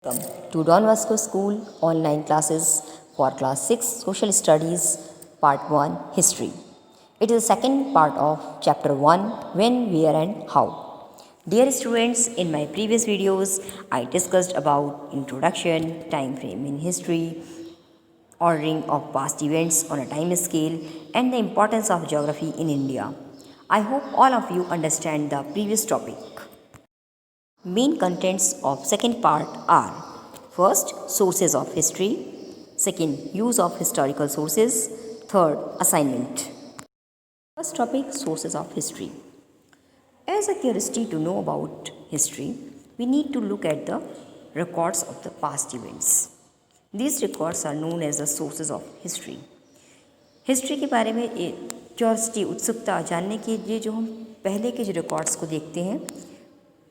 Welcome to Don Vasco School online classes for class 6 social studies part 1 history. It is the second part of chapter 1 when, where and how. Dear students, in my previous videos I discussed about introduction, time frame in history, ordering of past events on a time scale and the importance of geography in India. I hope all of you understand the previous topic. Main contents of second part are: first, sources of history; second, use of historical sources; third, assignment. First topic, sources of history. As a curiosity to know about history, we need to look at the records of the past events. These records are known as the sources of history. History के बारे में curiosity, उत्सुकता जानने के लिए जो हम पहले के जो रिकॉर्ड्स को देखते हैं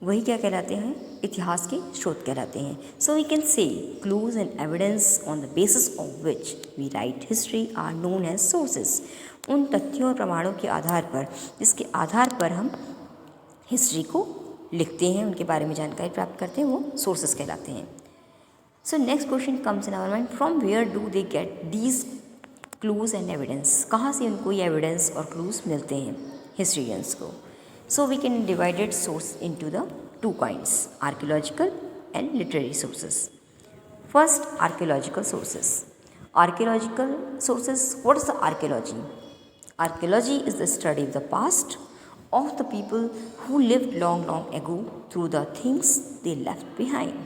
वही क्या कहलाते हैं? इतिहास के स्रोत कहलाते हैं. So we can say clues and evidence on the basis of which we write history are known as sources. उन तथ्यों और प्रमाणों के आधार पर, जिसके आधार पर हम हिस्ट्री को लिखते हैं, उनके बारे में जानकारी प्राप्त करते हैं, वो सोर्सेस कहलाते हैं. So next question comes in our mind, from where do they get these clues and evidence? कहाँ से उनको ये एविडेंस और क्लूज मिलते हैं हिस्ट्रियंस को? So we can divide its source into the two kinds, archaeological and literary sources. First, archaeological sources. Archaeological sources, what is the archaeology? Archaeology is the study of the past of the people who lived long ago through the things they left behind.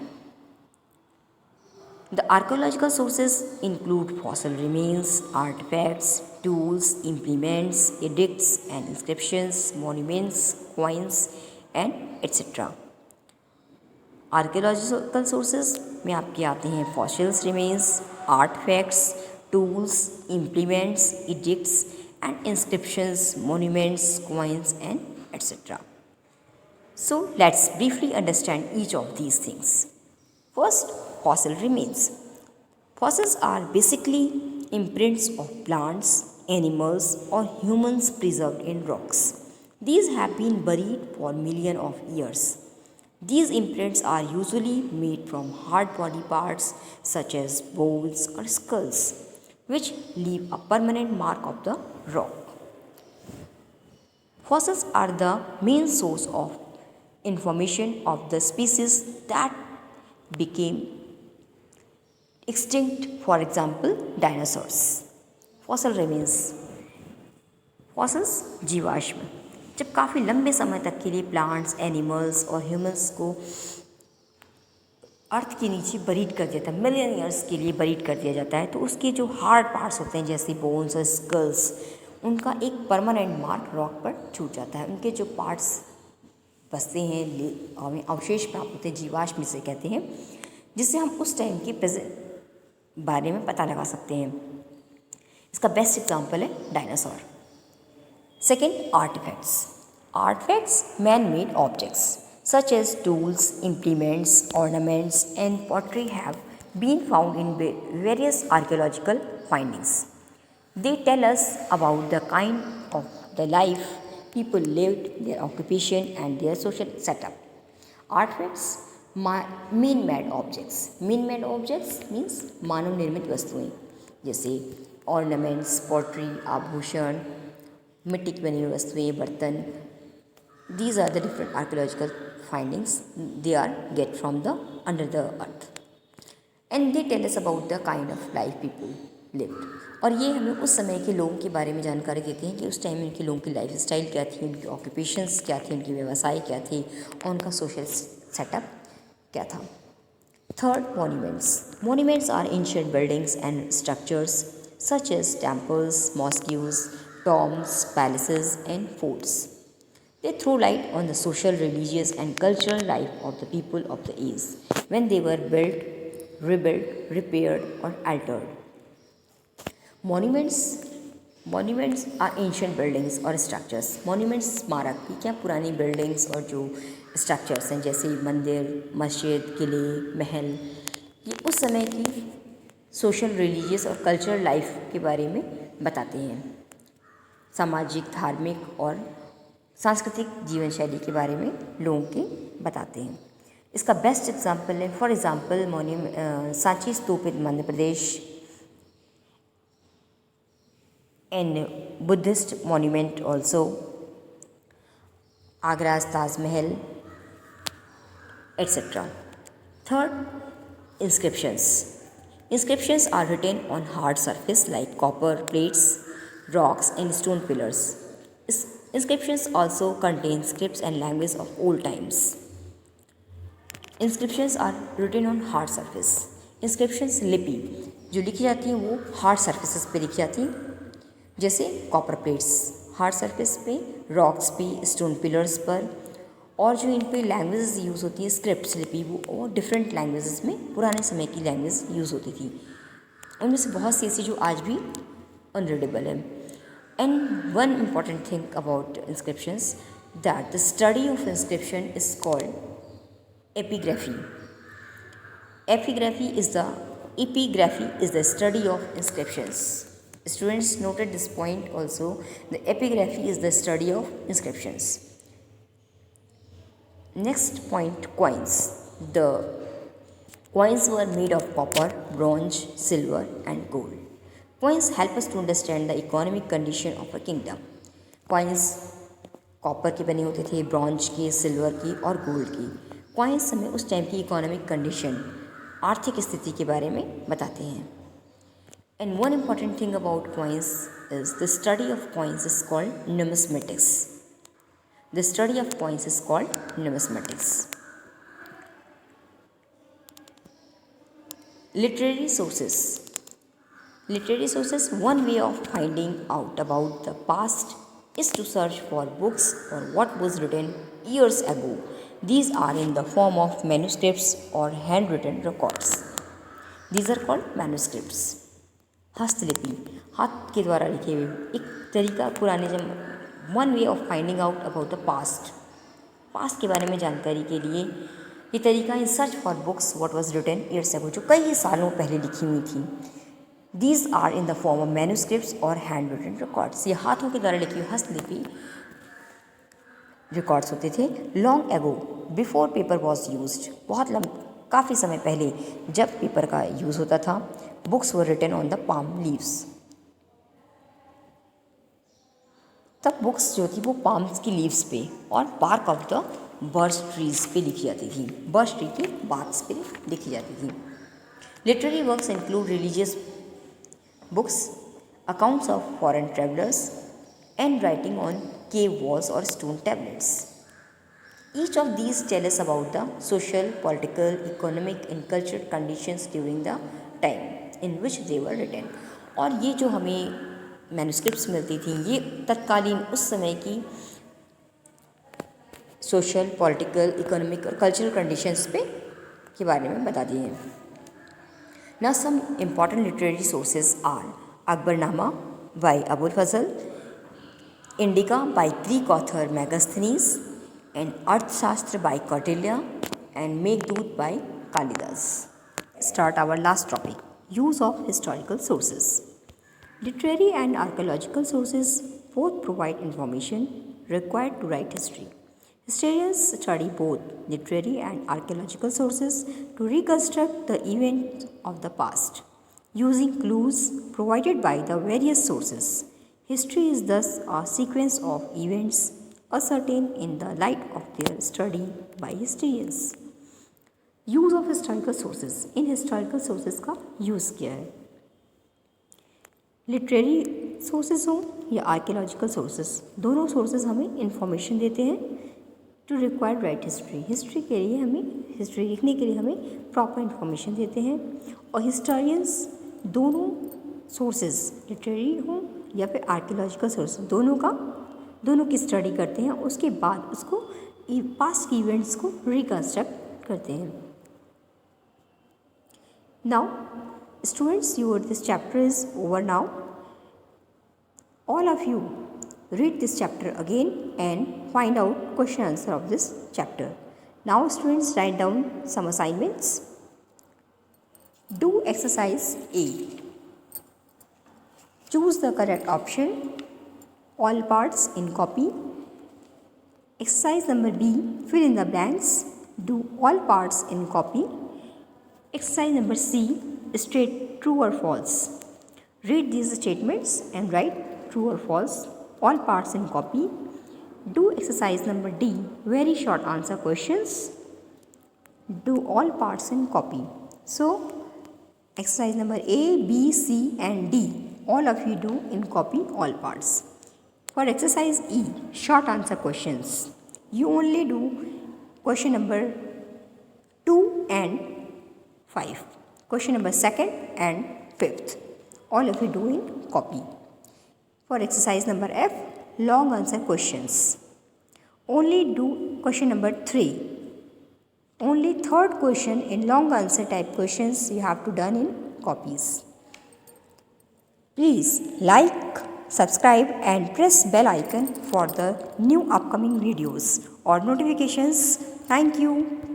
The archaeological sources include fossil remains, artifacts, tools, implements, edicts and inscriptions, monuments, coins and etc. Archaeological sources में आपके आते हैं fossils remains, artifacts, tools, implements, edicts and inscriptions, monuments, coins and etc. So let's briefly understand each of these things. First, fossil remains. Fossils are basically imprints of plants, animals or humans preserved in rocks. These have been buried for millions of years. These imprints are usually made from hard body parts such as bones or skulls, which leave a permanent mark of the rock. Fossils are the main source of information of the species that became extinct, for example dinosaurs. Fossil remains. Fossils जीवाश्म, जब काफ़ी लंबे समय तक के लिए plants, animals और humans को अर्थ के नीचे बरीड कर दिया जाता है, मिलियन ईयर्स के लिए बरीड कर दिया जाता है, तो उसके जो हार्ड पार्ट्स होते हैं जैसे बोन्स और स्कल्स, उनका एक परमानेंट मार्क रॉक पर छूट जाता है. उनके जो पार्ट्स बसते हैं, हमें अवशेष प्राप्त होते हैं, जीवाश्म जिसे कहते हैं, जिससे हम उस टाइम के प्रेजेंट बारे में पता लगा सकते हैं. इसका बेस्ट एग्जांपल है dinosaur. Second, artefacts. Artefacts man made objects such as tools, implements, ornaments and pottery have been found in various archaeological findings. They tell us about the kind of the life people lived, their occupation and their social setup. Artifacts, man-made objects. Man-made objects means मानव निर्मित वस्तुएं, जैसे ornaments, pottery, आभूषण, मिट्टी की बनी हुई वस्तुएं, बर्तन. These are the different archaeological findings. They are get from the under the earth, and they tell us about the kind of life people lived. और ये हमें उस समय के लोगों के बारे में जानकारी देते हैं कि उस टाइम में उनके लोगों की लाइफ स्टाइल क्या थी, उनकी ऑक्यूपेशंस क्या थी, उनके व्यवसाय क्या थे और उनका सोशल सेटअप क्या था. Third, monuments. Monuments are ancient buildings and structures such as temples, mosques, tombs, palaces and forts. They throw light on the social, religious and cultural life of the people of the age when they were built, rebuilt, repaired or altered. Monuments are ancient buildings और structures. Monuments स्मारक की क्या पुरानी buildings और जो structures हैं जैसे मंदिर, मस्जिद, किले, महल, ये उस समय की सोशल, रिलीजियस और कल्चरल लाइफ के बारे में बताते हैं. सामाजिक, धार्मिक और सांस्कृतिक जीवन शैली के बारे में लोगों के बताते हैं. इसका बेस्ट एग्जाम्पल है, for example Sanchi Stupa in Madhya Pradesh, and Buddhist monument also, Agra's Taj Mahal, etc. Third, inscriptions. Inscriptions are written on hard surface like copper plates, rocks and stone pillars. Inscriptions also contain scripts and language of old times. Inscriptions are written on hard surface. Inscriptions लिपि जो लिखी जाती हैं वो hard surfaces पे लिखी जाती हैं, जैसे कॉपर प्लेट्स हार्ड सरफेस पे, रॉक्स पे, स्टोन पिलर्स पर, और जो इन पे लैंग्वेजेस यूज़ होती है स्क्रिप्ट्स लिपि वो डिफरेंट लैंग्वेजेस में पुराने समय की लैंग्वेज यूज़ होती थी। उनमें से बहुत सी ऐसी जो आज भी अनरीडेबल है। And one important thing about inscriptions that the study of inscription is called epigraphy. Epigraphy is the study of inscriptions. Students noted this point also. The epigraphy is the study of inscriptions. Next point, coins. The coins were made of copper, bronze, silver and gold. Coins help us to understand the economic condition of a kingdom. Coins copper के बने होते थे, bronze के, silver की और gold की। Coins हमें उस टाइम की इकोनॉमिक कंडीशन, आर्थिक स्थिति के बारे में बताते हैं। And one important thing about coins is the study of coins is called numismatics. The study of coins is called numismatics. Literary sources. Literary sources, one way of finding out about the past is to search for books or what was written years ago. These are in the form of manuscripts or handwritten records. These are called manuscripts. हस्तलिपि, हाथ के द्वारा लिखे हुए एक तरीका पुराने one way of finding out about the past के बारे में जानकारी के लिए ये तरीका in search for books what was written years ago, जो कई सालों पहले लिखी हुई थी। These are in the form of manuscripts और हैंड रिटन रिकॉर्ड्स। ये हाथों के द्वारा लिखी हुई हस्तलिपि रिकॉर्ड्स होते थे। Long ago, before paper was used, काफ़ी समय पहले जब पेपर का यूज़ होता था, books were written on the palm leaves. तब बुक्स जो थी वो पाम्स की लीव्स पे और bark of the birch trees पे लिखी जाती थी, बर्च ट्री की बार्क्स पे लिखी जाती थी। Literary works include religious books, accounts of foreign travellers and writing on cave walls और stone tablets. Each of these tell us about the social, political, economic and cultural conditions during the time in which they were written. और ये जो हमें manuscripts मिलती थी ये तत्कालीन उस समय की सोशल, पॉलिटिकल, इकोनॉमिक और कल्चरल कंडीशंस पे के बारे में बता दिए हैं। Now some important literary sources are Akbarnama by Abul Fazl, Indica by Greek author Megasthenes, and Arthashastra by Kautilya, and Meghdoot by Kalidasa. Start our last topic, use of historical sources. Literary and archaeological sources both provide information required to write history. Historians study both literary and archaeological sources to reconstruct the events of the past, using clues provided by the various sources. History is thus a sequence of events ascertained in the light of their study by historians. Use of historical sources. In historical sources का use क्या है? Literary sources हों या archaeological sources, दोनों sources हमें information देते हैं to required write history. History लिखने के लिए हमें प्रॉपर इंफॉर्मेशन देते हैं। और हिस्टोरियंस दोनों सोर्सेज, लिटरेरी हों या फिर आर्कियोलॉजिकल सोर्स, दोनों की स्टडी करते हैं, उसके बाद उसको पास्ट की इवेंट्स को रिकन्स्ट्रक्ट करते हैं। Now students, this chapter is over now. All of you read this chapter again and find out question answer of this chapter. Now students, write down some assignments. Do exercise A. Choose the correct option. All parts in copy. Exercise number B. Fill in the blanks. do all parts in copy. Exercise number C, state true or false. Read these statements and write true or false. All parts in copy. Do exercise number D, very short answer questions. Do all parts in copy. So, exercise number A, B, C and D, all of you do in copy all parts. For exercise E, short answer questions, you only do question number 2 and 5, question number 2nd and 5th, all of you do in copy. For exercise number F, long answer questions, only do question number 3. Only third question in long answer type questions you have to done in copies. Please like, subscribe and press bell icon for the new upcoming videos or notifications. Thank you.